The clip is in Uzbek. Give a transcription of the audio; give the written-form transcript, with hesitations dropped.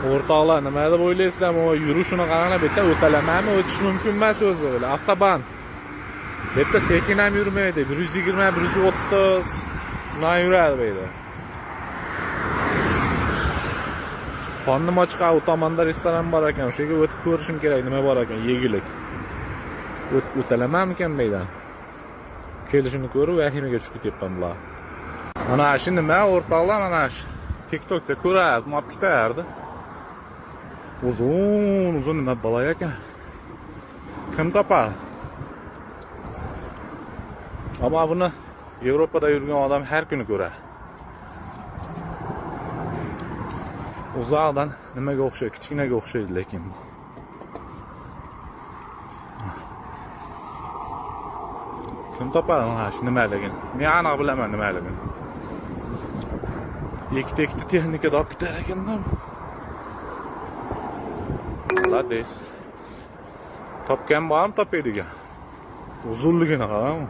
O'rtoqlar, nima deb o'ylaysizlar? O yurishini qarang, bu yerda o'talamami, o'tish mumkin emas o'zi. Avtoban. Bu yerda sekin ham yurmaydi. 120, 130 shundan yuradi bu yerda. Qornim ochiq, u tomonda restoran bor ekan. O'sha yerga o'tib ko'rishim kerak, nima bor ekan, yegulik. O'talamamikan bu yerdan? Kelishini ko'rib, vahimaga tushib ketyapman bular. Mana shu nima o'rtoqlar, mana shu TikTokda ko'rardim, olib ketardi. Uzun nima balo ekan. Kim topadi? Ammo buni Yevropada yurgan odam har kuni ko'radi. Uzoqdan nimaga o'xshaydi? Kichkinaga o'xshaydi lekin. Kim topadi mana shu nimaligini? Men aniq bilaman nimaligini. Ikkita texnikada olib ketar ekanda. Lades. Topgan bormi topadigan? Uzunligini qarang.